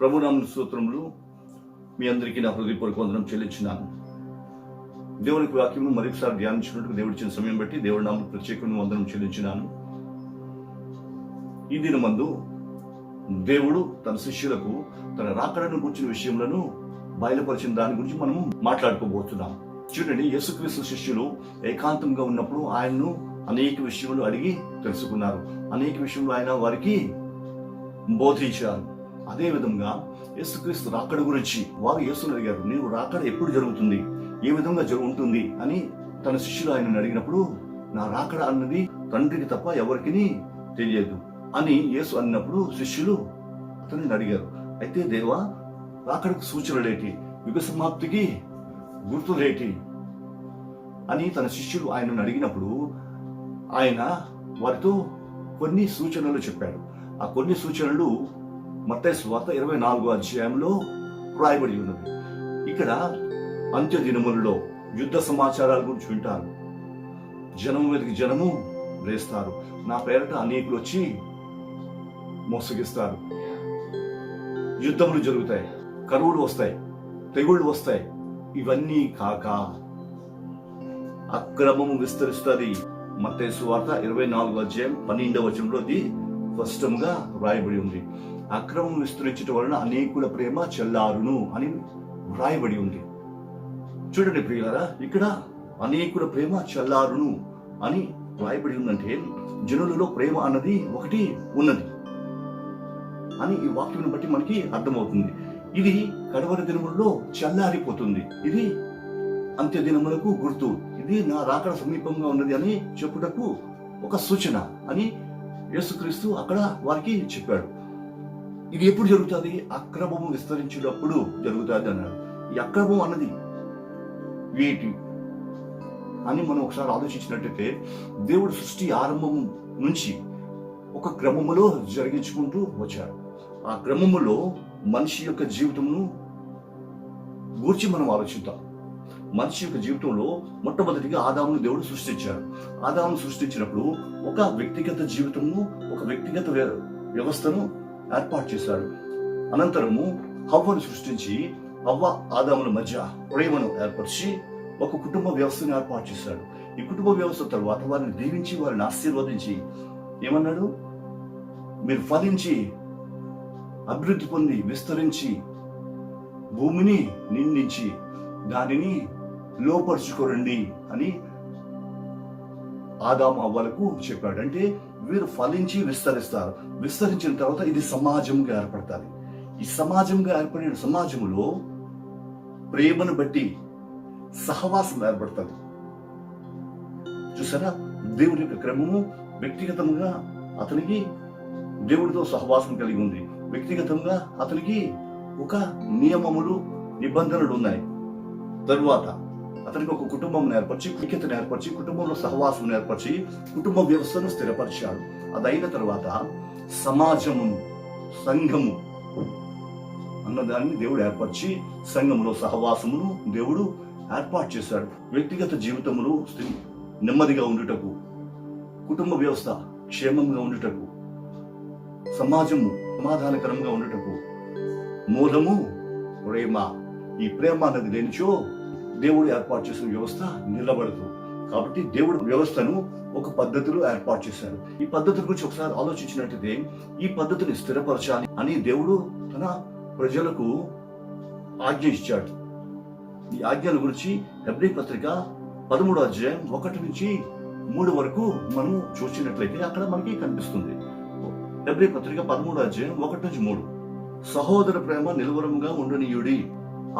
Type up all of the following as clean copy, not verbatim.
ప్రభునామ స్తోత్రములు. మీ అందరికీ నా హృదయపూర్వక వందనం చెల్లించున్నాను. దేవునికి వాక్యము మరొకసారి ధ్యానించినట్టుకు దేవుడి ఇచ్చిన సమయం బట్టి దేవుడి నామకు ప్రత్యేకమైన వందనం చెల్లించున్నాను. ఈ దినమందు దేవుడు తన శిష్యులకు తన రాకడను గురించిన విషయములను బయలుపరిచిన దాని గురించి మనము మాట్లాడుకోబోతున్నాం. చూడండి, యేసుక్రీస్తు శిష్యులు ఏకాంతంగా ఉన్నప్పుడు ఆయన్ను అనేక విషయములు అడిగి తెలుసుకున్నారు. అనేక విషయములు ఆయన వారికి బోధించారు. అదే విధంగా యేసుక్రీస్తు రాకడ గురించి వారు యేసుని అడిగారు, నీవు రాకడ ఎప్పుడు జరుగుతుంది, ఏ విధంగా ఉంటుంది అని తన శిష్యులు ఆయనను అడిగినప్పుడు, నా రాకడ అన్నది తండ్రికి తప్ప ఎవరికి తెలియదు అని యేసు అన్నప్పుడు శిష్యులు అతనిని అడిగారు, అయితే దేవా రాకడకు సూచనలేటి, యుగ సమాప్తికి గుర్తులేటి అని తన శిష్యులు ఆయనను అడిగినప్పుడు ఆయన వారితో కొన్ని సూచనలు చెప్పాడు. ఆ కొన్ని సూచనలు మత్తయి సువార్త 24వ అధ్యాయంలో రాయబడి ఉన్నది. ఇక్కడ అంత్య దినములలో యుద్ధ సమాచారాల గురించి వింటారు. జనము మీదకి జనము లేస్తారు, నా పేరట అనేకులు వచ్చి మోసగిస్తారు, యుద్ధములు జరుగుతాయి, కరువులు వస్తాయి, తెగుళ్ళు వస్తాయి. ఇవన్నీ కాక అక్రమము విస్తరిస్తుంది. మత్తయి సువార్త 24వ అధ్యాయం 12వ వచనంలో ఇది స్పష్టంగా రాయబడి ఉంది. అక్రమం విస్తరించడం వలన అనేకుల ప్రేమ చల్లారును అని రాయబడి ఉంది. చూడండి ప్రియులారా, ఇక్కడ అనేకుల ప్రేమ చల్లారును అని రాయబడి ఉందంటే జనులలో ప్రేమ అన్నది ఒకటి ఉన్నది అని ఈ వాక్యం బట్టి మనకి అర్థమవుతుంది. ఇది కడవరి దినములలో చల్లారిపోతుంది, ఇది అంత్య దినములకు గుర్తు, ఇది నా రాకడ సమీపంగా ఉన్నది అని చెప్పుటకు ఒక సూచన అని యేసుక్రీస్తు అక్కడ వారికి చెప్పాడు. ఇది ఎప్పుడు జరుగుతుంది? అక్రమము విస్తరించినప్పుడు జరుగుతుంది అన్నాడు. ఈ అక్రమం అన్నది వీటి అని మనం ఒకసారి ఆలోచించినట్టయితే, దేవుడు సృష్టి ఆరంభం నుంచి ఒక క్రమములో జరిగించుకుంటూ వచ్చాడు. ఆ క్రమములో మనిషి యొక్క జీవితమును గూర్చి మనం ఆలోచిద్దాం. మనిషి యొక్క జీవితంలో మొట్టమొదటిగా ఆదామును దేవుడు సృష్టించాడు. ఆదామును సృష్టించినప్పుడు ఒక వ్యక్తిగత జీవితము, ఒక వ్యక్తిగత వ్యవస్థను ఏర్పాటు చేశాడు. అనంతరము హవ్వను సృష్టించి హవ్వ ఆదాముల మధ్య ప్రేమను ఏర్పరిచి ఒక కుటుంబ వ్యవస్థను ఏర్పాటు చేశాడు. ఈ కుటుంబ వ్యవస్థ తర్వాత వారిని దీవించి వారిని ఆశీర్వదించి ఏమన్నాడు, మీరు ఫలించి అభివృద్ధి పొంది విస్తరించి భూమిని నిండించి దానిని లోపరుచుకోరండి అని ఆదాము హవ్వలకు చెప్పాడు. అంటే వీరు ఫలించి విస్తరిస్తారు. విస్తరించిన తర్వాత ఇది సమాజంగా ఏర్పడతారు. ఈ సమాజంగా ఏర్పడిన సమాజంలో ప్రేమను బట్టి సహవాసం ఏర్పడుతుంది. చూసారా, దేవుడి యొక్క క్రమము వ్యక్తిగతంగా అతనికి దేవుడితో సహవాసం కలిగి ఉంది. వ్యక్తిగతంగా అతనికి ఒక నియమములు నిబంధనలు ఉన్నాయి. తరువాత అతనికి ఒక కుటుంబం ఏర్పరిచి, ఐక్యతను ఏర్పరిచి, కుటుంబంలో సహవాసం ఏర్పరిచి కుటుంబ వ్యవస్థను స్థిరపరిచాడు. అదైన తర్వాత సమాజమును, సంఘము అన్నదాన్ని దేవుడు ఏర్పరిచి సంఘములో సహవాసమును దేవుడు ఏర్పాటు చేశాడు. వ్యక్తిగత జీవితములు నెమ్మదిగా ఉండుటకు, కుటుంబ వ్యవస్థ క్షేమంగా ఉండుటకు, సమాజము సమాధానకరంగా ఉండుటకు మూలము ప్రేమ. ఈ ప్రేమ అన్నది లేనిచో దేవుడు ఏర్పాటు చేసిన వ్యవస్థ నిలబడదు. కాబట్టి దేవుడు వ్యవస్థను ఒక పద్ధతిలో ఏర్పాటు చేశాడు. ఈ పద్ధతి గురించి ఒకసారి ఆలోచించినట్టయితే, ఈ పద్ధతిని స్థిరపరచాలి అని దేవుడు తన ప్రజలకు ఆజ్ఞ ఇచ్చాడు. ఈ ఆజ్ఞల గురించి హెబ్రీ పత్రిక 13వ అధ్యాయం 1 నుంచి 3 వరకు మనం చూసినట్లయితే అక్కడ మనకి కనిపిస్తుంది. హెబ్రీ పత్రిక 13వ అధ్యాయం 1 నుంచి 3. సహోదర ప్రేమ నిలువరముగా ఉండనీయుడి,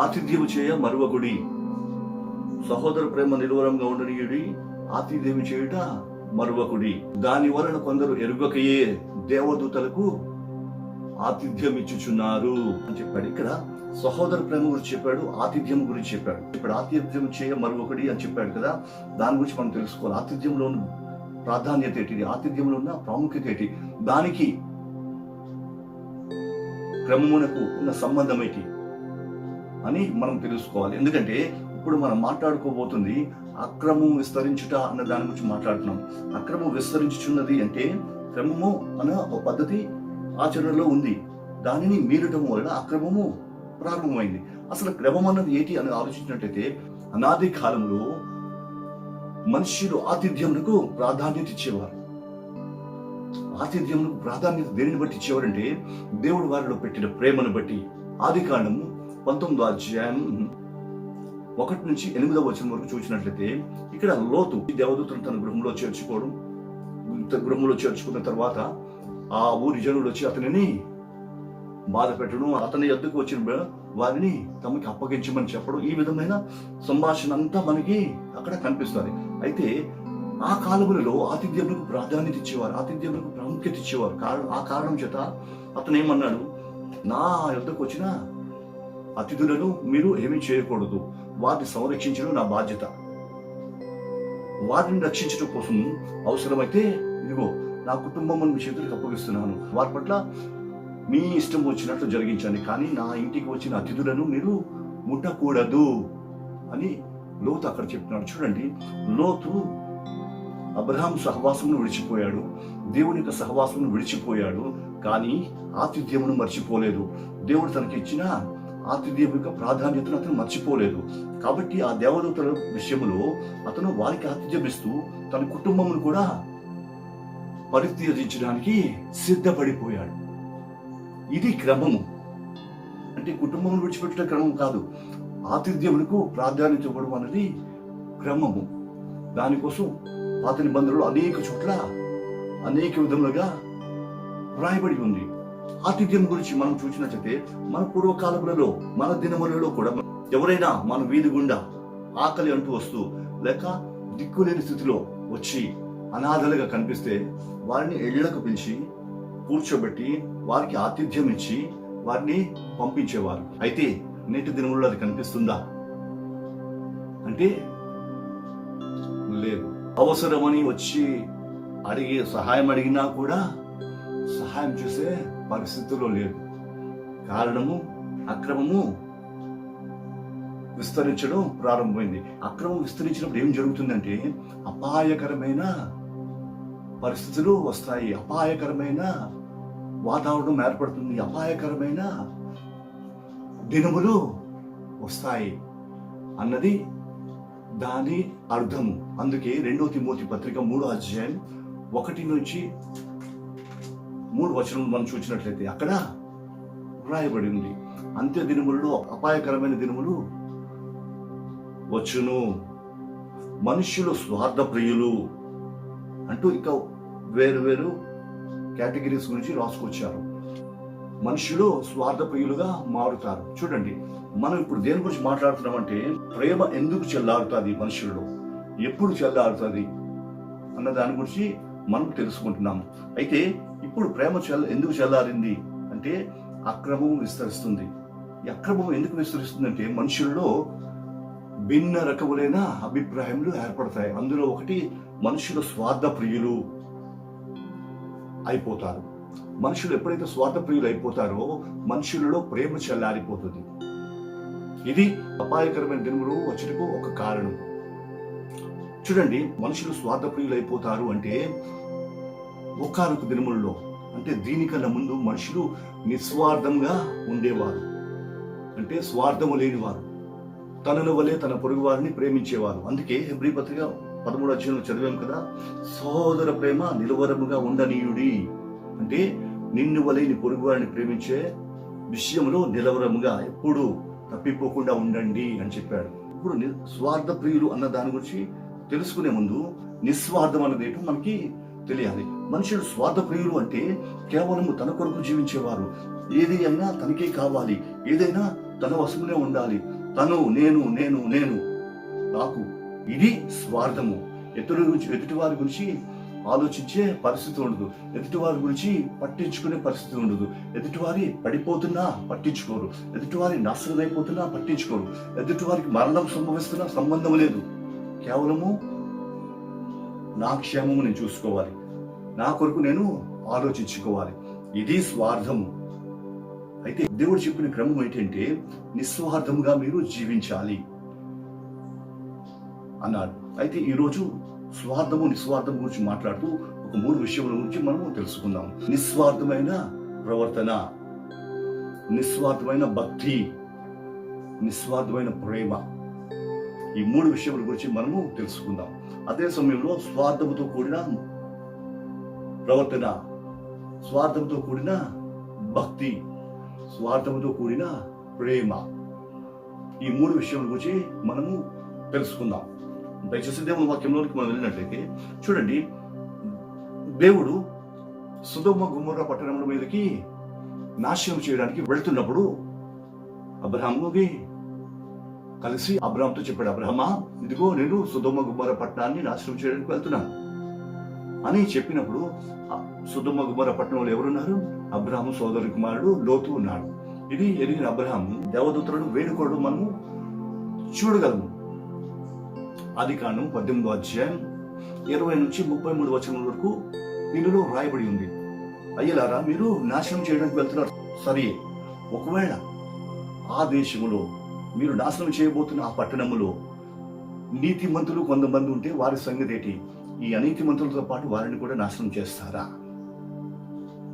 ఆతిథ్యము చేయ మరువకుడి. సహోదర ప్రేమ నిలువరంగా ఉండనీయుడి, ఆతిథ్యము చేయుట మరువకుడి. దాని వలన కొందరు ఎరుగకయే దేవదూతలకు ఆతిథ్యం ఇచ్చుచున్నారు అని చెప్పాడు. ఇక్కడ సహోదర ప్రేమ గురించి చెప్పాడు, ఆతిథ్యం గురించి చెప్పాడు. ఇప్పుడు ఆతిథ్యం చేయ మరొకటి అని చెప్పాడు కదా, దాని గురించి మనం తెలుసుకోవాలి. ఆతిథ్యంలో ఉన్న ప్రాధాన్యత ఏంటి, ఆతిథ్యంలో ఉన్న ప్రాముఖ్యత ఏంటి, దానికి క్రమమునకు ఉన్న సంబంధం ఏంటి అని మనం తెలుసుకోవాలి. ఎందుకంటే ఇప్పుడు మనం మాట్లాడుకోబోతుంది అక్రమం విస్తరించుట అన్న దాని గురించి మాట్లాడుతున్నాం. అక్రమం విస్తరించుచున్నది అంటే క్రమము అన్న ఒక పద్ధతి ఆచరణలో ఉంది. దానిని మీరటం వలన అక్రమము ప్రారంభమైంది. అసలు క్రమం అన్నది ఏంటి అని ఆలోచించినట్లయితే, అనాది కాలంలో మనుష్యులు ఆతిథ్యములకు ప్రాధాన్యత ఇచ్చేవారు. ఆతిథ్యములకు ప్రాధాన్యత దేనిని బట్టి ఇచ్చేవారంటే, దేవుడు వారిలో పెట్టిన ప్రేమను బట్టి. ఆదికాండము 19వ అధ్యాయం 1 నుంచి 8వ వచనం వరకు చూసినట్లయితే, ఇక్కడ లోతు దేవదూతను తన గృహంలో చేర్చుకున్న తర్వాత ఆ ఊరి జనులు వచ్చి అతనిని బాధ పెట్టడం, అతని యొద్దకు వచ్చిన వారిని తమకి అప్పగించమని చెప్పడం, ఈ విధమైన సంభాషణ అంతా మనకి అక్కడ కనిపిస్తుంది. అయితే ఆ కాలములలో ఆతిథ్యములకు ప్రాధాన్యత ఇచ్చేవారు, ఆతిథ్యములకు ప్రాముఖ్యత ఇచ్చేవారు. ఆ కారణం చేత అతను ఏమన్నాడు, నా యొద్దకు వచ్చిన అతిథులను మీరు ఏమీ చేయకూడదు, వారిని సంరక్షించడం నా బాధ్యత. వారిని రక్షించడం కోసం అవసరమైతే ఇదిగో నా కుటుంబం మీ చేతులకు అప్పగిస్తున్నాను, వారి పట్ల మీ ఇష్టం వచ్చినట్లు జరిగించండి, కానీ నా ఇంటికి వచ్చిన అతిథులను మీరు ముట్టకూడదు అని లోతు అక్కడ చెప్తున్నాడు. చూడండి, లోతు అబ్రహాం సహవాసమును విడిచిపోయాడు, దేవుని యొక్క సహవాసమును విడిచిపోయాడు, కానీ ఆతిథ్యమును మర్చిపోలేదు. దేవుడు తనకి ఇచ్చిన ఆతిథ్యం యొక్క ప్రాధాన్యతను అతను మర్చిపోలేదు. కాబట్టి ఆ దేవదూతల విషయంలో అతను వారికి ఆతిథ్యం ఇస్తూ తన కుటుంబమును కూడా పరిత్యజించడానికి సిద్ధపడిపోయాడు. ఇది క్రమము. అంటే కుటుంబం విడిచిపెట్టిన క్రమం కాదు, ఆతిథ్యములకు ప్రాధాన్యత ఇవ్వడం అనేది క్రమము. దానికోసం పాత నిబంధనలు అనేక చోట్ల అనేక విధములుగా వ్రాయబడి ఉంది. ఆతిథ్యం గురించి మనం చూసినట్లయితే, మన పూర్వకాలములలో మన దినములలో కూడా ఎవరైనా మన వీధి గుండా ఆకలి అంటూ వస్తూ లేక దిక్కులేని స్థితిలో వచ్చి అనాథలుగా కనిపిస్తే వారిని ఇళ్లకు పిలిచి కూర్చోబెట్టి వారికి ఆతిథ్యం ఇచ్చి వారిని పంపించేవారు. అయితే నేటి దినములలో అది కనిపిస్తుందా అంటే లేదు. అవసరమని వచ్చి సహాయం అడిగినా కూడా సహాయం చేసే పరిస్థితుల్లో లేదు. కారణము అక్రమము విస్తరించడం ప్రారంభమైంది. అక్రమం విస్తరించినప్పుడు ఏం జరుగుతుందంటే అపాయకరమైన పరిస్థితులు వస్తాయి, అపాయకరమైన వాతావరణం ఏర్పడుతుంది, అపాయకరమైన దినములు వస్తాయి అన్నది దాని అర్థము. అందుకే 2వ తిమోతి పత్రిక 3వ అధ్యాయం 1 నుంచి 3 వచనం మనం చూసినట్లయితే అక్కడ వ్రాయబడి ఉంది, అంత్య దినములలో అపాయకరమైన దినములు వచ్చును, మనుష్యులు స్వార్థ ప్రియులు అంటూ ఇక వేరు కేటగిరీస్ గురించి రాసుకొచ్చారు. మనుషులు స్వార్థ ప్రియులుగా మారుతారు. చూడండి, మనం ఇప్పుడు దేని గురించి మాట్లాడుతున్నామంటే, ప్రేమ ఎందుకు చెల్లారుతుంది మనుషుల్లో, ఎప్పుడు చెల్లారుతుంది అన్న దాని గురించి మనం తెలుసుకుంటున్నాం. అయితే ఇప్పుడు ప్రేమ ఎందుకు చెల్లారింది అంటే, అక్రమం విస్తరిస్తుంది. ఈ అక్రమం ఎందుకు విస్తరిస్తుంది అంటే, మనుషుల్లో భిన్న రకములైన అభిప్రాయములు ఏర్పడతాయి. అందులో ఒకటి, మనుషులు స్వార్థ ప్రియులు అయిపోతారు. మనుషులు ఎప్పుడైతే స్వార్థ ప్రియులు అయిపోతారో మనుషులలో ప్రేమ చల్లారిపోతుంది. ఇది అపాయకరమైన దినములు వచ్చటకు ఒక కారణం. చూడండి, మనుషులు స్వార్థ ప్రియులు అయిపోతారు అంటే, ఒకానొక దినములలో అంటే దీనికన్నా ముందు మనుషులు నిస్వార్థంగా ఉండేవారు. అంటే స్వార్థము లేనివారు, తనను వలె తన పొరుగు వారిని ప్రేమించేవారు. అందుకే హెబ్రీ పత్రిక 13వ అధ్యాయంలో చదివాం కదా, సహోదర ప్రేమ నిలువరముగా ఉండనీయుడి అంటే నిన్ను వలె నీ పొరుగు వారిని ప్రేమించే విషయంలో నిలవరముగా ఎప్పుడు తప్పిపోకుండా ఉండండి అని చెప్పాడు. ఇప్పుడు స్వార్థ ప్రియులు అన్న దాని గురించి తెలుసుకునే ముందు నిస్వార్థం అన్నది ఏంటో మనకి తెలియాలి. మనుషులు స్వార్థ ప్రియులు అంటే కేవలం తన కొరకు జీవించేవారు. ఏది అయినా తనకే కావాలి, ఏదైనా తన వశమునే ఉండాలి, తను నేను నేను నేను నాకు, ఇది స్వార్థము. ఎదుటి వారి గురించి ఆలోచించే పరిస్థితి ఉండదు, ఎదుటివారి గురించి పట్టించుకునే పరిస్థితి ఉండదు. ఎదుటివారి పడిపోతున్నా పట్టించుకోరు, ఎదుటివారి నాశనం అయిపోతున్నా పట్టించుకోరు, ఎదుటివారికి మరణం సంభవిస్తున్నా సంబంధం లేదు. కేవలము నా క్షేమము నేను చూసుకోవాలి, నా కొరకు నేను ఆలోచించుకోవాలి. ఇది స్వార్థము. అయితే దేవుడు చెప్పిన క్రమం ఏంటంటే, నిస్వార్థముగా మీరు జీవించాలి అన్నాడు. అయితే ఈరోజు స్వార్థము నిస్వార్థం గురించి మాట్లాడుతూ ఒక 3 విషయముల గురించి మనము తెలుసుకుందాం. నిస్వార్థమైన ప్రవర్తన నిస్వార్థమైన భక్తి, నిస్వార్థమైన ప్రేమ, ఈ 3 విషయముల గురించి మనము తెలుసుకుందాం. అదే సమయంలో స్వార్థముతో కూడిన ప్రవర్తన, స్వార్థంతో కూడిన భక్తి, స్వార్థంతో కూడిన ప్రేమ, ఈ 3 విషయాల గురించి మనము తెలుసుకుందాం. దయచేసి దేవుని వాక్యంలోకి మనం వెళ్ళినట్లయితే చూడండి, దేవుడు సొదొమ గొమొర్రా పట్టణముల మీదకి నాశనం చేయడానికి వెళ్తున్నప్పుడు అబ్రహాముకి కలిసి అబ్రహాంతో చెప్పాడు, అబ్రహమా, ఇదిగో నేను సొదొమ గొమొర్రా పట్టణాన్ని నాశనం చేయడానికి వెళ్తున్నాను అని చెప్పినప్పుడు, సొదొమ గొమొర్రా పట్టణంలో ఎవరున్నారు? అబ్రహాము సోదరి కుమారుడు లోతు ఉన్నాడు. ఇది ఎరిగిన అబ్రహాము దేవదూతలను వేడుకోవడం మనము చూడగలము. ఆదికాండం 18వ అధ్యాయం 20 నుంచి 33 వచనం వరకు దీనిలో రాయబడి ఉంది. అయ్యలారా, మీరు నాశనం చేయడానికి వెళ్తున్నారు సరే, ఒకవేళ ఆ దేశములో మీరు నాశనం చేయబోతున్న ఆ పట్టణములో నీతిమంతులు కొంతమంది ఉంటే వారి సంగతి ఏంటి? ఈ అనీతిమంతులతో పాటు వారిని కూడా నాశనం చేస్తారా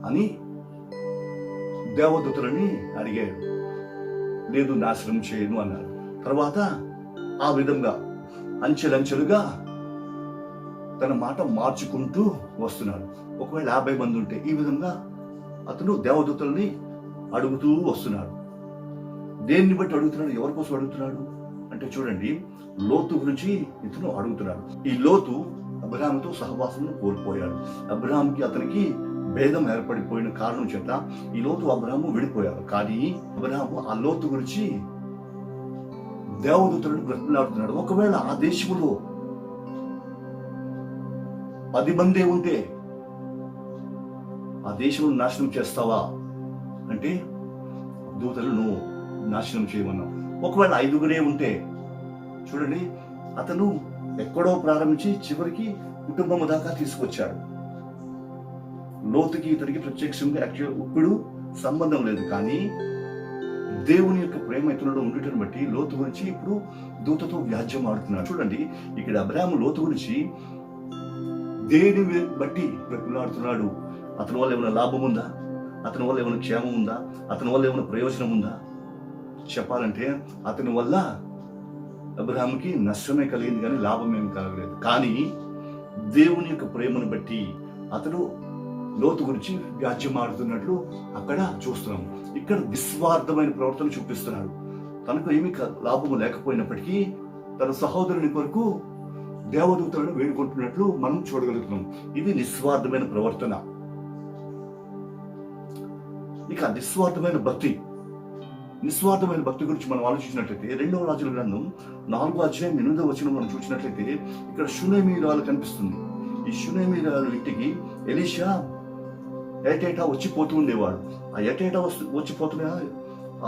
అని దేవదూతలని అడిగాడు. లేదు, నాశనం చేయను అన్నారు. తర్వాత ఆ విధంగా అంచెలంచెలుగా తన మాట మార్చుకుంటూ వస్తున్నాడు. ఒకవేళ 50 మంది ఉంటే ఈ విధంగా అతను దేవదూతల్ని అడుగుతూ వస్తున్నాడు. దేన్ని బట్టి అడుగుతున్నాడు? ఎవరి కోసం అడుగుతున్నాడు అంటే చూడండి, లోతు గురించి ఇతను అడుగుతున్నాడు. ఈ లోతు అబ్రహాముతో సహవాసం కోల్పోయాడు. అబ్రహాంకి అతనికి భేదం ఏర్పడిపోయిన కారణం చేత ఈ లోతు అబ్రహాము విడిపోయారు. కానీ అబ్రహాము ఆ లోతు గురించి దేవదూతలను బ్రతిమలాడుతున్నాడు. ఒకవేళ ఆ దేశంలో 10 మందే ఉంటే ఆ దేశంలో నాశనం చేస్తావా అంటే దూతలను నాశనం చేయమన్నావు. ఒకవేళ 5గురే ఉంటే చూడండి, అతను ఎక్కడో ప్రారంభించి చివరికి కుటుంబం దాకా తీసుకొచ్చాడు. లోతుకి ఇతనికి ప్రత్యక్షంగా ఇప్పుడు సంబంధం లేదు, కానీ దేవుని యొక్క ప్రేమ ఇతరులో ఉండటం బట్టి లోతు గురించి ఇప్పుడు దూతతో వ్యాజ్యం ఆడుతున్నాడు. చూడండి, ఇక్కడ అబ్రహాము లోతు గురించి దేని బట్టి బ్రతిమలాడుతున్నాడు? అతని వల్ల ఏమైనా లాభం ఉందా? అతని వల్ల ఏమైనా క్షేమం ఉందా? అతని వల్ల ఏమైనా ప్రయోజనం ఉందా? చెప్పాలంటే అతని వల్ల అబ్రహాముకి నష్టమే కలిగింది, కానీ లాభం ఏమి కలగలేదు. కానీ దేవుని యొక్క ప్రేమను బట్టి అతను లోతు గురించి వ్యాజ్యం ఆడుతున్నట్లు అక్కడ చూస్తున్నాం. ఇక్కడ నిస్వార్థమైన ప్రవర్తన చూపిస్తున్నాడు. తనకు ఏమీ లాభము లేకపోయినప్పటికీ తన సహోదరుని కొరకు దేవదూతలను వేడుకుంటున్నట్లు మనం చూడగలుగుతున్నాం. ఇది నిస్వార్థమైన ప్రవర్తన. ఇక నిస్వార్థమైన భక్తి, నిస్వార్థమైన భక్తి గురించి మనం ఆలోచించినట్లయితే 2వ రాజుల గ్రంథం 4వ అధ్యాయం 8వ వచనం మనం చూసినట్లయితే ఇక్కడ షూనేమీయురాలు కనిపిస్తుంది. ఈ షూనేమీయురాలు ఇంటికి ఎలీషా ఏటేటా వచ్చిపోతూ ఉండేవాడు. ఆ ఏటేటా వచ్చిపోతున్న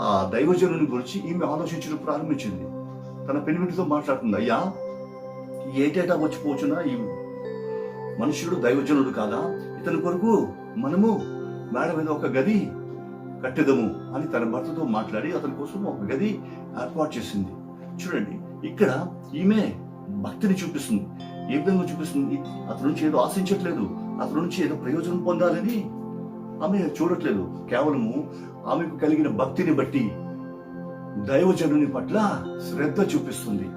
ఆ దైవజనుని గురించి ఈమె ఆలోచించడం ప్రారంభించింది. తన పెనిమిటితో మాట్లాడుతుంది, అయ్యా, ఏటేటా వచ్చిపోతున్నా ఈ మనుషుడు దైవజనుడు కాదా? ఇతని కొరకు మనము మేడ మీద ఒక గది కట్టెదము అని తన భర్తతో మాట్లాడి అతని కోసం ఒక గది ఏర్పాటు చేసింది. చూడండి, ఇక్కడ ఈమె భక్తిని చూపిస్తుంది. ఏ విధంగా చూపిస్తుంది? అతని నుంచి ఏదో ఆశించట్లేదు, అతని నుంచి ఏదో ప్రయోజనం పొందాలని ఆమె చూడట్లేదు. కేవలము ఆమెకు కలిగిన భక్తిని బట్టి దైవజనుని పట్ల శ్రద్ధ చూపిస్తుంది.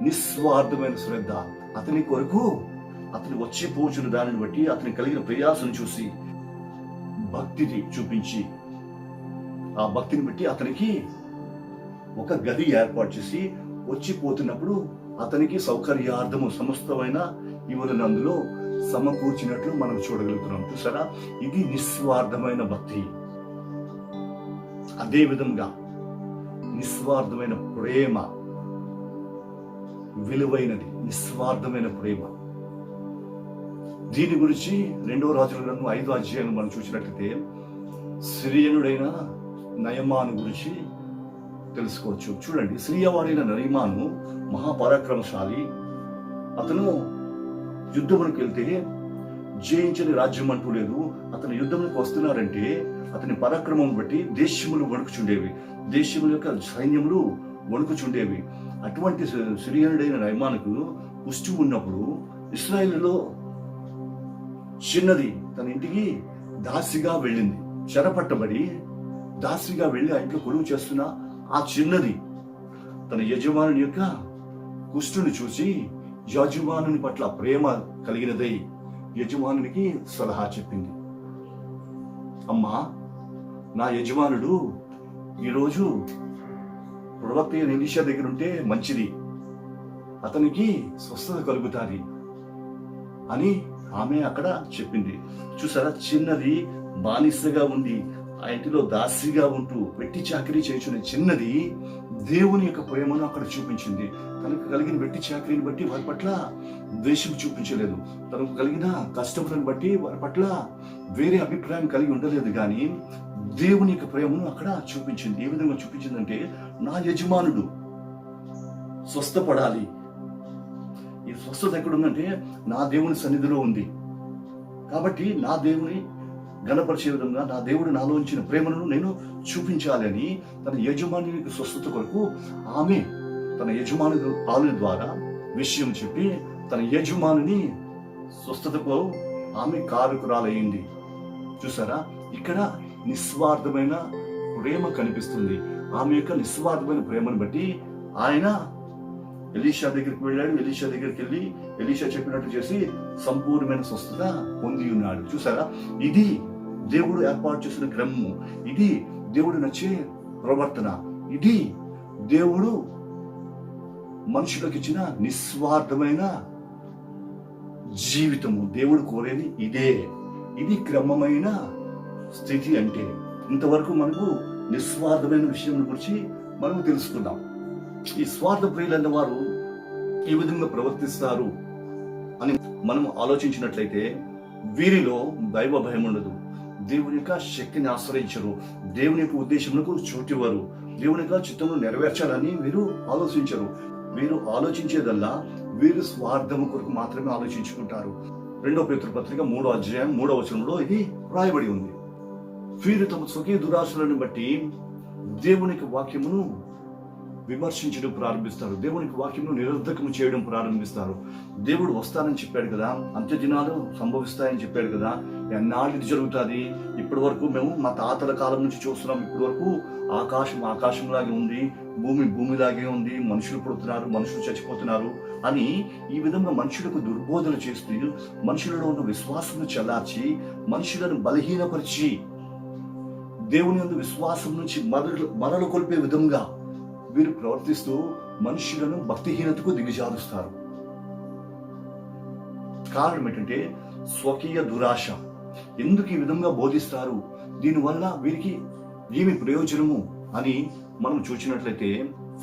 నిస్వార్థమైన శ్రద్ధ. అతని కొరకు అతని వచ్చి పోచున్న దానిని బట్టి అతని కలిగిన ప్రయాసను చూసి భక్తిని చూపించి ఆ భక్తిని బట్టి అతనికి ఒక గది ఏర్పాటు చేసి వచ్చిపోతున్నప్పుడు అతనికి సౌకర్యార్థము సమస్తమైన ఇవన్నీ అందులో సమకూర్చినట్లు మనం చూడగలుగుతున్నాం. చూసారా, ఇది నిస్వార్థమైన భక్తి. అదే విధంగా నిస్వార్థమైన ప్రేమ విలువైనది, నిస్వార్థమైన ప్రేమ. దీని గురించి 2వ రాజుల గ్రంథం 5వ అధ్యాయం మనం చూసినట్లయితే సిరియనుడైన నయమాను గురించి తెలుసుకోవచ్చు. చూడండి, సిరియవాడైన నయమాను మహాపరాక్రమశాలి. అతను యుద్ధమునికి వెళ్తే జయించని రాజ్యం అంటూ లేదు. అతను యుద్ధములకు వస్తున్నారంటే అతని పరాక్రమం బట్టి దేశములు వణుకుచుండేవి, దేశముల యొక్క సైన్యములు వణుకుచుండేవి. అటువంటి సిరియనుడైన నయమానుకు పుష్టి ఉన్నప్పుడు ఇశ్రాయేలులో చిన్నది తన ఇంటికి దాసిగా వెళ్ళింది. చెరపట్టబడి దాసిగా వెళ్ళి ఆ ఇంట్లో కొలువు చేస్తున్న ఆ చిన్నది తన యజమానుని యొక్క కుష్టుని చూసి యజమానుని పట్ల ప్రేమ కలిగినదై యజమానునికి సలహా చెప్పింది. అమ్మా, నా యజమానుడు ఈరోజు ప్రవక్త ఎలీషా దగ్గర ఉంటే మంచిది, అతనికి స్వస్థత కలుగుతాది అని ఆమె అక్కడ చెప్పింది. చూసారా, చిన్నది బానిసగా ఉండి ఆ ఇంటిలో దాసిగా ఉంటూ వెట్టి చాకరీ చేయుచున్న చిన్నది దేవుని యొక్క ప్రేమను అక్కడ చూపించింది. తనకు కలిగిన వెట్టి చాకరీని బట్టి వారి పట్ల ద్వేషం చూపించలేదు. తనకు కలిగిన కష్టములను బట్టి వారి పట్ల వేరే అభిప్రాయం కలిగి ఉండలేదు. కానీ దేవుని యొక్క ప్రేమను అక్కడ చూపించింది. ఏ విధంగా చూపించిందంటే, నా యజమానుడు స్వస్థపడాలి. ఈ స్వస్థత ఎక్కడ ఉందంటే నా దేవుని సన్నిధిలో ఉంది. కాబట్టి నా దేవుని గణపరిచే విధంగా నా దేవుడు నాలో ఉంచిన ప్రేమను నేను చూపించాలి అని తన యజమానికి స్వస్థత కొరకు ఆమె తన యజమాని పాలన ద్వారా విషయం చెప్పి తన యజమానిని స్వస్థతకు ఆమె కారకురాలయ్యింది. చూసారా, ఇక్కడ నిస్వార్థమైన ప్రేమ కనిపిస్తుంది. ఆమె యొక్క నిస్వార్థమైన ప్రేమను బట్టి ఆయన ఎలీషా దగ్గరికి వెళ్ళాడు. ఎలీషా దగ్గరికి వెళ్ళి ఎలీషా చెప్పినట్టు చేసి సంపూర్ణమైన స్వస్థత పొంది ఉన్నాడు. చూసారా, ఇది దేవుడు ఏర్పాటు చేసిన క్రమము, ఇది దేవుడు నచ్చే ప్రవర్తన, ఇది దేవుడు మనుషులకు ఇచ్చిన నిస్వార్థమైన జీవితము. దేవుడు కోరేది ఇదే. ఇది క్రమమైన స్థితి. అంటే ఇంతవరకు మనకు నిస్వార్థమైన విషయం గురించి మనం తెలుసుకున్నాం. ఈ స్వార్థ ప్రియులైన వారు ఈ విధంగా ప్రవర్తిస్తారు అని మనం ఆలోచించినట్లయితే వీరిలో దైవ భయం ఉండదు. దేవుని యొక్క శక్తిని ఆశ్రయించరు. దేవుని యొక్క ఉద్దేశములకు చోటివారు. దేవుని యొక్క చిత్తమును నెరవేర్చాలని వీరు ఆలోచించరు. వీరు ఆలోచించేదల్లా వీరు స్వార్థము కొరకు మాత్రమే ఆలోచించుకుంటారు. 2 పేతురు పత్రిక 3వ అధ్యాయం 3వ వచనంలో ఇది రాయబడి ఉంది. వీరు తమ స్వకీయ దురాశలను బట్టి దేవునికి వాక్యమును విమర్శించడం ప్రారంభిస్తారు. దేవునికి వాక్యమును నిరర్ధకము చేయడం ప్రారంభిస్తారు. దేవుడు వస్తానని చెప్పాడు కదా, అంత్య దినాలు సంభవిస్తాయని చెప్పాడు కదా, ఎన్నాళ్ళు ఇది జరుగుతుంది? ఇప్పటి వరకు మేము మా తాతల కాలం నుంచి చూస్తున్నాం. ఇప్పటి వరకు ఆకాశం ఆకాశంలాగే ఉంది, భూమి భూమిలాగే ఉంది, మనుషులు పుడుతున్నారు, మనుషులు చచ్చిపోతున్నారు అని ఈ విధంగా మనుషులకు దుర్బోధన చేస్తూ మనుషులలో ఉన్న విశ్వాసమును చల్లార్చి మనుషులను బలహీనపరిచి దేవుని యందు విశ్వాసం నుంచి మరలు కొల్పే విధంగా వీరు ప్రవర్తిస్తూ మనుషులను భక్తిహీనతకు దిగజారుస్తారు. కారణం ఏంటంటే స్వకీయ దురాశ. ఎందుకు ఈ విధంగా బోధిస్తారు? దీనివల్ల వీరికి ఏమి ప్రయోజనము అని మనం చూసినట్లయితే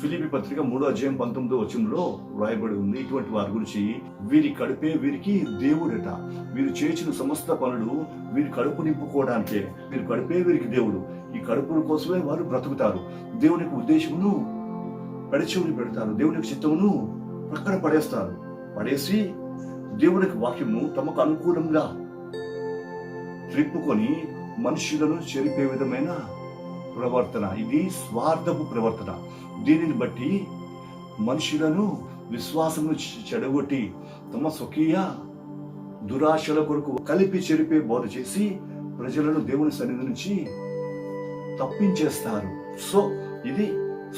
ఫిలిప్పీ పత్రిక 3వ అధ్యాయం 19వ వచనంలో రాయబడి ఉంది. ఇటువంటి వారి గురించి వీరి కడుపే వీరికి దేవుడట. వీరు చేసిన సమస్త పనులు వీరి కడుపు నింపుకోవడానికే. వీరి కడుపే వీరికి దేవుడు. ఈ కడుపుల కోసమే వారు బ్రతుకుతారు. దేవుని యొక్క ఉద్దేశమును పెడచెవిని పెడతారు. దేవుని యొక్క చిత్తమును ప్రక్కన పడేస్తారు. పడేసి దేవుని యొక్క వాక్యమును తమకు అనుకూలంగా త్రిప్పుకొని మనుషులను చెరిపే విధమైన ప్రవర్తన. ఇది స్వార్థపు ప్రవర్తన. దీనిని బట్టి మనుషులను విశ్వాసమును చెడగొట్టి తమ స్వకీయ దురాశల కొరకు కలిపి చెరిపే బోధ చేసి ప్రజలను దేవుని సన్నిధి నుంచి తప్పించేస్తారు. సో ఇది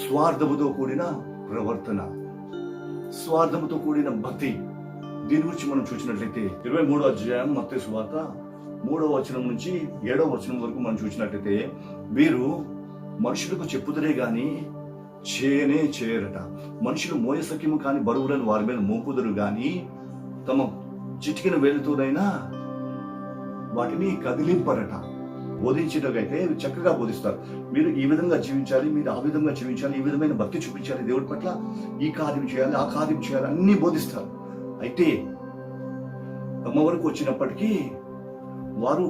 స్వార్థముతో కూడిన ప్రవర్తన, స్వార్థముతో కూడిన భక్తి. దీని గురించి మనం చూసినట్లయితే 23వ అధ్యాయం మత్తయి సువార్త 3వ వచనం నుంచి 7వ వచనం వరకు మనం చూసినట్లయితే వీరు మనుషులకు చెప్పుదరే గాని చేయరట. మనుషులు మోయసక్యము కాని బరువులను వారి మీద మోపుదరు గాని తమ చిటికిన వేలుతోనైనా వాటిని కదిలింపరట. బోధించేటైతే చక్కగా బోధిస్తారు. మీరు ఈ విధంగా జీవించాలి, మీరు ఆ విధంగా జీవించాలి, ఈ విధమైన భక్తి చూపించాలి, దేవుడి పట్ల ఈ కార్యం చేయాలి, ఆ కార్యం చేయాలి, అన్ని బోధిస్తారు. అయితే తమ వరకు వచ్చినప్పటికీ వారు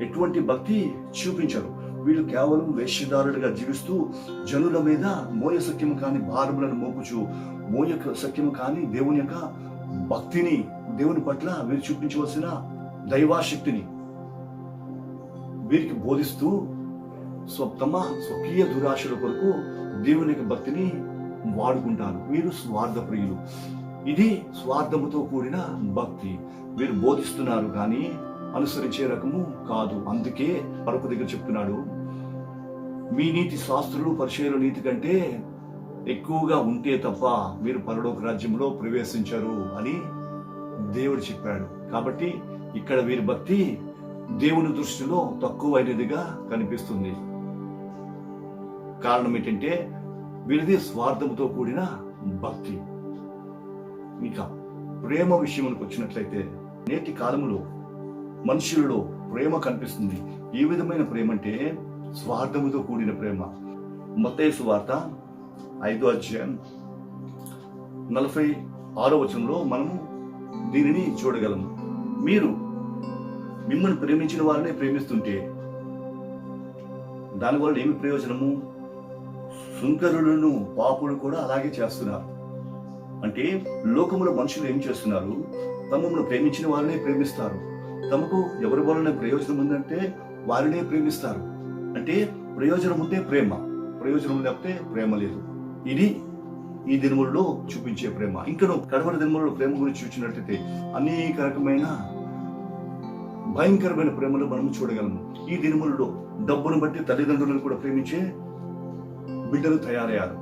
ఎటువంటి భక్తి చూపించరు. వీళ్ళు కేవలం వేష్యదారులుగా జీవిస్తూ జనుల మీద మోయసక్యము కాని భారములను మోపుచు మోయసక్యము కాని దేవుని యొక్క భక్తిని, దేవుని పట్ల వీరు చూపించవలసిన దైవాశక్తిని వీరికి బోధిస్తూ తమ స్వకీయ దురాశల కొరకు దేవుని యొక్క భక్తిని వాడుకుంటారు. వీరు స్వార్థ ప్రియులు. ఇది స్వార్థముతో కూడిన భక్తి. వీరు బోధిస్తున్నారు కానీ అనుసరించే రకము కాదు. అందుకే పరుపు దగ్గర చెప్తున్నాడు, మీ నీతి శాస్త్రులు పరిచయుల నీతి కంటే ఎక్కువగా ఉంటే తప్ప మీరు పరలోక రాజ్యంలో ప్రవేశించరు అని దేవుడు చెప్పాడు. కాబట్టి ఇక్కడ వీరి భక్తి దేవుని దృష్టిలో తక్కువైనదిగా కనిపిస్తుంది. కారణం ఏంటంటే వీరిది స్వార్థముతో కూడిన భక్తి. ఇంకా ప్రేమ విషయానికి వచ్చినట్లయితే నేటి కాలంలో మనుషులలో ప్రేమ కనిపిస్తుంది. ఏ విధమైన ప్రేమ అంటే స్వార్థముతో కూడిన ప్రేమ. మత్తయి సువార్త 5వ అధ్యాయం 46వ వచనంలో మనము దీనిని చూడగలము. మీరు మిమ్మల్ని ప్రేమించిన వారినే ప్రేమిస్తుంటే దానివల్ల ఏమి ప్రయోజనము? సుంకరులను పాపులు కూడా అలాగే చేస్తున్నారు. అంటే లోకములో మనుషులు ఏం చేస్తున్నారు? తమను ప్రేమించిన వారినే ప్రేమిస్తారు. తమకు ఎవరి వలన ప్రయోజనం ఉందంటే వారినే ప్రేమిస్తారు. అంటే ప్రయోజనం ఉంటే ప్రేమ, ప్రయోజనం లేకపోతే ప్రేమ లేదు. ఇది ఈ దినములలో చూపించే ప్రేమ. ఇంకను కడవరి దినములలో ప్రేమ గురించి చూసినట్లయితే అనేక రకమైన భయంకరమైన ప్రేమను మనం చూడగలము. ఈ దినములలో డబ్బును బట్టి తల్లిదండ్రులను కూడా ప్రేమించే బిడ్డలు తయారయ్యారు.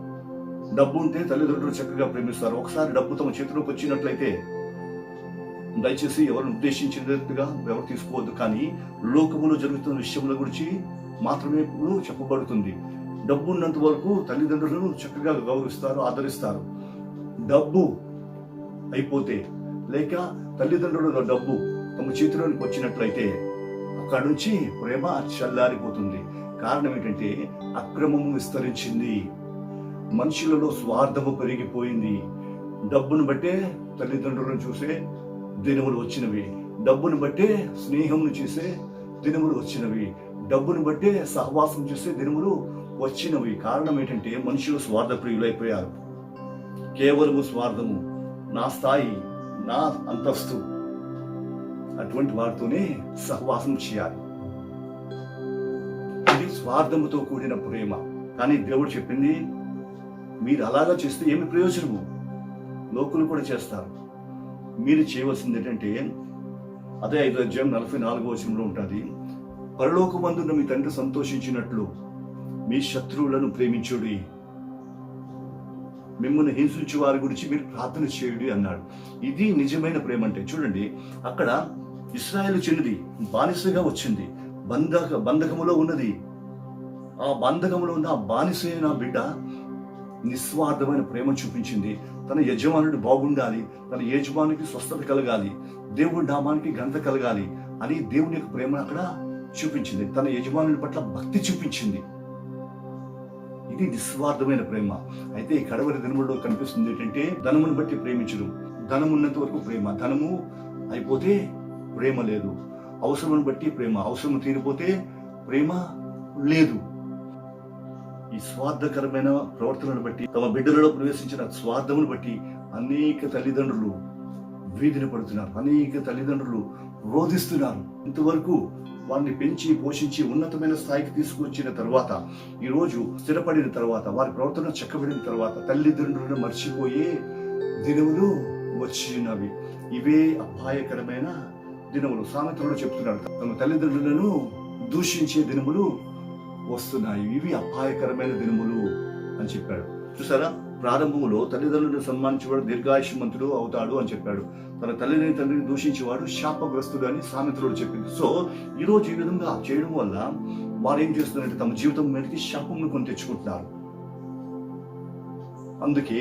డబ్బు ఉంటే తల్లిదండ్రులు చక్కగా ప్రేమిస్తారు. ఒకసారి డబ్బు తమ చేతిలోకి వచ్చినట్లయితే దయచేసి ఎవరిని ఉద్దేశించినట్టుగా ఎవరు తీసుకోవద్దు, కానీ లోకములో జరుగుతున్న విషయముల గురించి మాత్రమే ఇప్పుడు చెప్పబడుతుంది. డబ్బు ఉన్నంత వరకు తల్లిదండ్రులను చక్కగా గౌరవిస్తారు, ఆదరిస్తారు. డబ్బు అయిపోతే లేక తల్లిదండ్రుల డబ్బు తమ చేతిలోనికి వచ్చినట్లయితే అక్కడి నుంచి ప్రేమ చల్లారిపోతుంది. కారణం ఏంటంటే అక్రమము విస్తరించింది, మనుషులలో స్వార్థము పెరిగిపోయింది. డబ్బును బట్టే తల్లిదండ్రులను చూసే దినములు వచ్చినవి, డబ్బును బట్టే స్నేహమును చేసే దినములు వచ్చినవి, డబ్బును బట్టే సహవాసం చేసే దినములు వచ్చినవి. కారణం ఏంటంటే మనుషులు స్వార్థ ప్రియులైపోయారు. కేవలము స్వార్థము, నా స్థాయి, నా అంతస్తు, అటువంటి వారితోనే సహవాసం చేయాలి. ఇది స్వార్థముతో కూడిన ప్రేమ. కానీ దేవుడు చెప్పింది మీరు అలాగా చేస్తే ఏమి ప్రయోజనము? లోకులు కూడా చేస్తారు. మీరు చేయవలసింది ఏంటంటే అదే 5వ అధ్యాయం 44వ వచనంలో ఉంటుంది. పరలోకమందున్న మీ తండ్రి సంతోషించినట్లు మీ శత్రువులను ప్రేమించుడి, మిమ్మల్ని హింసించే వారి గురించి మీరు ప్రార్థన చేయుడి అన్నాడు. ఇది నిజమైన ప్రేమ అంటే. చూడండి, అక్కడ ఇశ్రాయేలు చెల్లిది బానిసగా వచ్చింది, బంధకములో ఉన్నది. ఆ బంధకములో ఉన్న బానిసైన బిడ్డ నిస్వార్థమైన ప్రేమ చూపించింది. తన యజమానుడు బాగుండాలి, తన యజమానికి స్వస్థత కలగాలి, దేవుడి నామానికి ఘనత కలగాలి అని దేవుని యొక్క ప్రేమ అక్కడ చూపించింది. తన యజమానుని పట్ల భక్తి చూపించింది. ఇది నిస్వార్థమైన ప్రేమ. అయితే ఈ కడవరి దినములలో కనిపిస్తుంది ఏంటంటే ధనమును బట్టి ప్రేమించడం. ధనం ఉన్నంత వరకు ప్రేమ, ధనము అయిపోతే ప్రేమ లేదు. అవసరమును బట్టి ప్రేమ, అవసరం తీరిపోతే ప్రేమ లేదు. ఈ స్వార్థకరమైన ప్రవర్తనను బట్టి, తమ బిడ్డలలో ప్రవేశించిన స్వార్థమును బట్టి అనేక తల్లిదండ్రులు వీధిని పడుతున్నారు, అనేక తల్లిదండ్రులు రోధిస్తున్నారు. ఇంతవరకు వారిని పెంచి పోషించి ఉన్నతమైన స్థాయికి తీసుకొచ్చిన తర్వాత, ఈరోజు స్థిరపడిన తర్వాత, వారి ప్రవర్తన చక్కబడిన తర్వాత తల్లిదండ్రులను మర్చిపోయే దినములు వచ్చినవి. ఇవే అపాయకరమైన దినములు. సామెతలు చెప్తున్నాడు, తమ తల్లిదండ్రులను దూషించే దినములు వస్తున్నాయి, ఇవి అపాయకరమైన దినములు అని చెప్పాడు. చూసారా, ప్రారంభంలో తల్లిదండ్రులను సన్మానించేవాడు దీర్ఘాయుష్మంతుడు అవుతాడు అని చెప్పాడు. తన తల్లిని తండ్రిని దూషించేవాడు శాపగ్రస్తుడు అని సామెతలు చెప్పింది. సో ఈరోజు ఈ విధంగా చేయడం వల్ల వారు ఏం చేస్తున్నారంటే తమ జీవితం మీదకి శాపమును కొని తెచ్చుకుంటున్నారు. అందుకే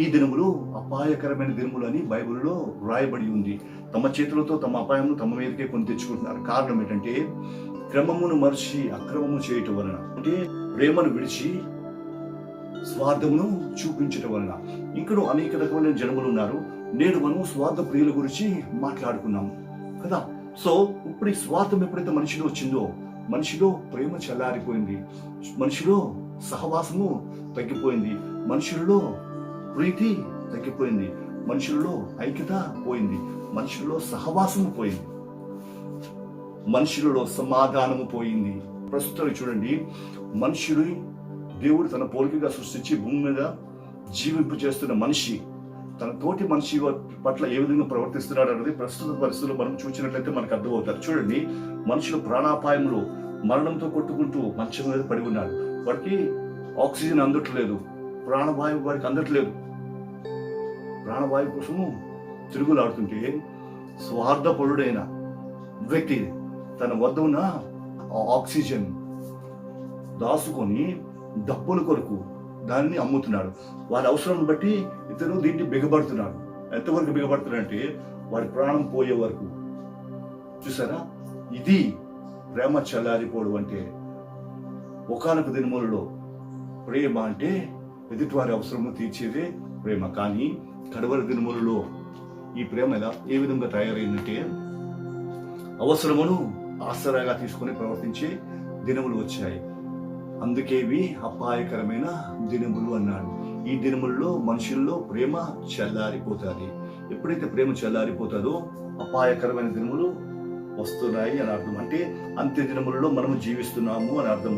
ఈ దినములు అపాయకరమైన దినములు అని బైబిల్లో రాయబడి ఉంది. తమ చేతులతో తమ అపాయమును తమ మీదకే కొని తెచ్చుకుంటున్నారు. కారణం ఏంటంటే క్రమమును మర్చి అక్రమము చేయటం వలన, అంటే ప్రేమను విడిచి స్వార్థమును చూపించటం వలన. ఇంకను అనేక రకమైన జనములు ఉన్నారు. నేడు మనం స్వార్థ ప్రియుల గురించి మాట్లాడుకున్నాం కదా. సో ఇప్పుడు ఈ స్వార్థం ఎప్పుడైతే మనిషిలో వచ్చిందో మనిషిలో ప్రేమ చల్లారిపోయింది, మనిషిలో సహవాసము తగ్గిపోయింది, మనుషులలో ప్రీతి తగ్గిపోయింది, మనుషులలో ఐక్యత పోయింది, మనుషులలో సహవాసము పోయింది, మనుషులలో సమాధానము పోయింది. ప్రస్తుతం చూడండి, మనుషుడు దేవుడు తన పోలికగా సృష్టించి భూమి మీద జీవింపు చేస్తున్న మనిషి తన తోటి మనిషి పట్ల ఏ విధంగా ప్రవర్తిస్తున్నాడు అన్నది ప్రస్తుత పరిస్థితుల్లో మనం చూసినట్లయితే మనకు అర్థమవుతారు. చూడండి, మనుషులు ప్రాణాపాయంలో మరణంతో కొట్టుకుంటూ మంచం మీద పడి ఉన్నాడు. వాడికి ఆక్సిజన్ అందట్లేదు, ప్రాణవాయువు వాడికి అందట్లేదు. ప్రాణవాయువు కోసము తిరుగులాడుతుంటే స్వార్థపరుడైన వ్యక్తి తన వద్ద ఉన్న ఆక్సిజన్ దాచుకొని డబ్బుల కొరకు దానిని అమ్ముతున్నాడు. వాడి అవసరం బట్టి ఇతను దీన్ని బిగబడుతున్నాడు. ఎంతవరకు బిగబడుతున్నాడంటే వాడి ప్రాణం పోయే వరకు. చూసారా, ఇది ప్రేమ చల్లారిపోవడం అంటే. ఒకానొక దినములలో ప్రేమ అంటే ఎదుటివారి అవసరము తీర్చేదే ప్రేమ. కానీ కడవరి దినములలో ఈ ప్రేమ ఏ విధంగా తయారైందంటే అవసరమును ఆసరాగా తీసుకొని ప్రవర్తించే దినములు వచ్చాయి. అందుకే ఇవి అపాయకరమైన దినములు అన్నాడు. ఈ దినములలో మనుషుల్లో ప్రేమ చల్లారిపోతుంది. ఎప్పుడైతే ప్రేమ చల్లారిపోతుందో అపాయకరమైన దినములు వస్తున్నాయి అని అర్థం. అంటే అంత్య దినములలో మనము జీవిస్తున్నాము అని అర్థం.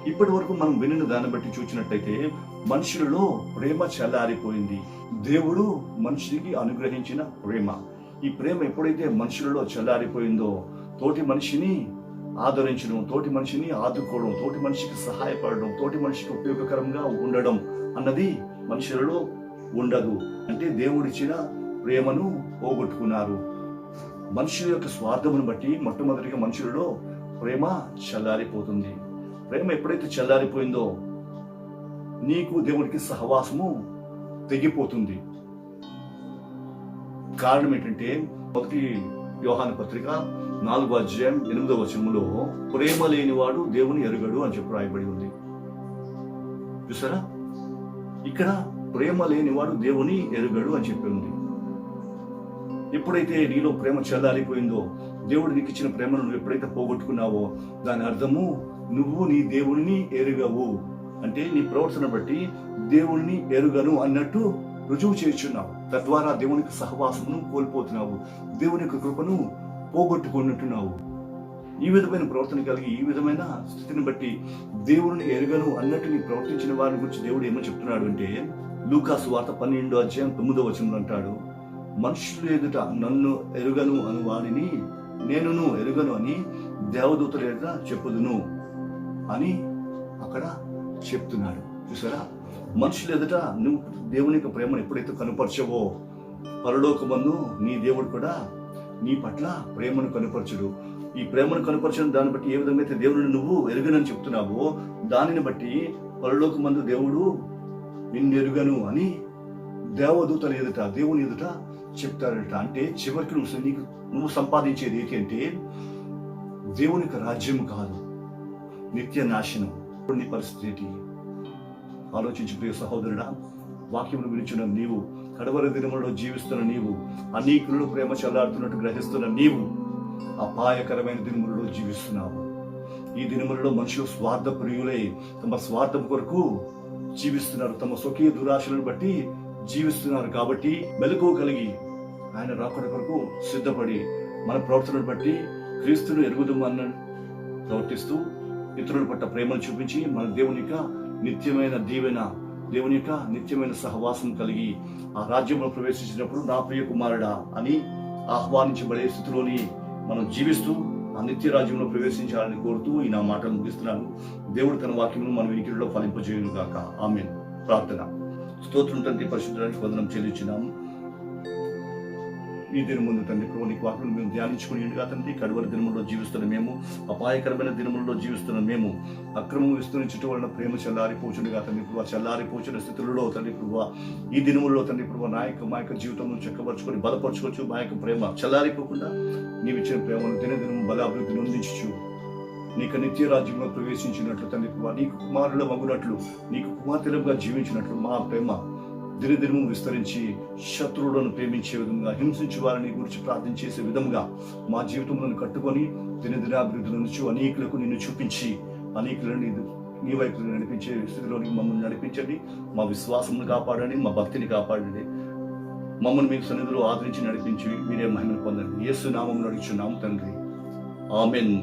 ఇప్పటి వరకు మనం వినిన దాన్ని బట్టి చూసినట్టయితే మనుషులలో ప్రేమ చల్లారిపోయింది. దేవుడు మనిషికి అనుగ్రహించిన ప్రేమ, ఈ ప్రేమ ఎప్పుడైతే మనుషులలో చల్లారిపోయిందో తోటి మనిషిని ఆదరించడం, తోటి మనిషిని ఆదుకోవడం, తోటి మనిషికి సహాయపడడం, తోటి మనిషికి ఉపయోగకరంగా ఉండడం అన్నది మనుషులలో ఉండదు. అంటే దేవుడిచ్చిన ప్రేమను పోగొట్టుకున్నారు. మనుషుల యొక్క స్వార్థమును బట్టి మొట్టమొదటిగా మనుషులలో ప్రేమ చల్లారిపోతుంది. ప్రేమ ఎప్పుడైతే చల్లారిపోయిందో నీకు దేవుడికి సహవాసము తెగిపోతుంది. కారణం ఏంటంటే 1 యోహాను పత్రిక 4వ అధ్యాయం 8వ వచనములో ప్రేమ లేనివాడు దేవుని ఎరుగడు అని చెప్పి రాయబడి ఉంది. చూసారా, ఇక్కడ ప్రేమ లేనివాడు దేవుని ఎరుగడు అని చెప్పి ఉంది. ఎప్పుడైతే నీలో ప్రేమ చల్లారిపోయిందో, దేవుడు నీకు ఇచ్చిన ప్రేమను నువ్వు ఎప్పుడైతే పోగొట్టుకున్నావో దాని అర్థము నువ్వు నీ దేవుడిని ఎరుగవు. అంటే నీ ప్రవర్తన బట్టి దేవుడిని ఎరుగను అన్నట్టు రుజువు చేస్తున్నావు. తద్వారా దేవునికి సహవాసమును కోల్పోతున్నావు, దేవుని యొక్క కృపను పోగొట్టుకుంటున్నావు. ఈ విధమైన ప్రవర్తన కలిగి ఈ విధమైన స్థితిని బట్టి దేవుడిని ఎరుగను అన్నట్టు నీ ప్రవర్తించిన వారి గురించి దేవుడు ఏమో చెప్తున్నాడు అంటే లూకా సువార్త 12వ అధ్యాయం 9వ వచనంలో అంటాడు, మనుషులు ఎదుట నన్ను ఎరుగను అను వారిని నేనును ఎరుగను అని దేవదూతల ఎదుట చెప్పుదును అని అక్కడ చెప్తున్నాడు. చూసారా, మనుషులు ఎదుట నువ్వు దేవుని యొక్క ప్రేమను ఎప్పుడైతే కనుపరచవో పరలోకమందు నీ దేవుడు కూడా నీ పట్ల ప్రేమను కనుపరచుడు. ఈ ప్రేమను కనుపరచడం దాన్ని బట్టి ఏ విధంగా అయితే దేవుడిని నువ్వు ఎరుగనని చెప్తున్నావో దానిని బట్టి పరలోకమందు దేవుడు నిన్ను ఎరుగను అని దేవదూతల ఎదుట దేవుని ఎదుట చెప్తాడట. అంటే చివరికి నువ్వు సంపాదించేది ఏంటి అంటే దేవుని యొక్క రాజ్యం కాదు, నిత్య నాశనం. నీ పరిస్థితి ఏంటి ఆలోచించి ప్రియ సహోదరుడా, వాక్యమును వినిచున్న నీవు, కడవరి దినములలో జీవిస్తున్న నీవు, అనేకులలో ప్రేమ చల్లారుతున్నట్టు గ్రహిస్తున్న నీవు అపాయకరమైన దినములలో జీవిస్తున్నావు. ఈ దినములలో మనుషులు స్వార్థ ప్రియులై తమ స్వార్థం కొరకు జీవిస్తున్నారు, తమ స్వకీయ దురాశలను బట్టి జీవిస్తున్నారు. కాబట్టి మెలకువ కలిగి ఆయన రాకడ కొరకు సిద్ధపడి మన ప్రవర్తనను బట్టి క్రీస్తును ఎరుగుదమన్న ప్రవర్తిస్తూ ఇతరుల పట్ల ప్రేమను చూపించి మన దేవుని యొక్క నిత్యమైన దీవెన, దేవుని యొక్క నిత్యమైన సహవాసం కలిగి ఆ రాజ్యంలో ప్రవేశించినప్పుడు నా ప్రియ కుమారుడా అని ఆహ్వానించబడే స్థితిలోని మనం జీవిస్తూ ఆ నిత్య రాజ్యంలో ప్రవేశించాలని కోరుతూ ఈ నా మాటలు ముగిస్తున్నాను. దేవుడు తన వాక్యమును మన వినికిడిలో ఫలింపజేయును గాక. ఆమేన్. ప్రార్థన. స్తోత్రం తండ్రి, పరిశుద్ధానికి వందనం చెల్లించినాము. ఈ దినం ముందు తండ్రి ప్రభు నీకు వాక్యం మేము ధ్యానించుకుని ఉండగా తండ్రి, కడవరి దినముల్లో జీవిస్తున్న మేము, అపాయకరమైన దినములలో జీవిస్తున్న మేము, అక్రమం విస్తరించడం వలన ప్రేమ చల్లారిపోచుండగా తండ్రి ప్రభు, చల్లారిపోచిన స్థితులలో తండ్రి ప్రభు ఈ దినములలో తండ్రి ప్రభు మా యొక్క జీవితంలో చక్కపరుచుకొని బలపరచుకోవచ్చు. మా యొక్క ప్రేమ చల్లారిపోకుండా నీవిచ్చిన ప్రేమను దినదినం బలాభివృద్ధి నొందించు. నీకు నిత్య రాజ్యంలో ప్రవేశించినట్లు తండ్రి ప్రభు, నీకు కుమారుల మగునట్లు, నీకు కుమార్తెలుగా జీవించినట్లు మా ప్రేమ దినదినము విస్తరించి శత్రువులను ప్రేమించే విధంగా, హింసించే వారిని గురించి ప్రార్థన చేసే విధంగా మా జీవితంలో కట్టుకొని దినదినాభివృద్ధి నుంచి అనేకులకు నిన్ను చూపించి అనేకులను నీ వైపు నడిపించే స్థితిలోనికి మమ్మల్ని నడిపించండి. మా విశ్వాసమును కాపాడండి, మా భక్తిని కాపాడండి. మమ్మల్ని మీకు సన్నిధిలో ఆదరించి నడిపించి మీరే మహిమను పొందండి. యేసు నామములో అడుగుచున్నాము తండ్రి. ఆమెన్.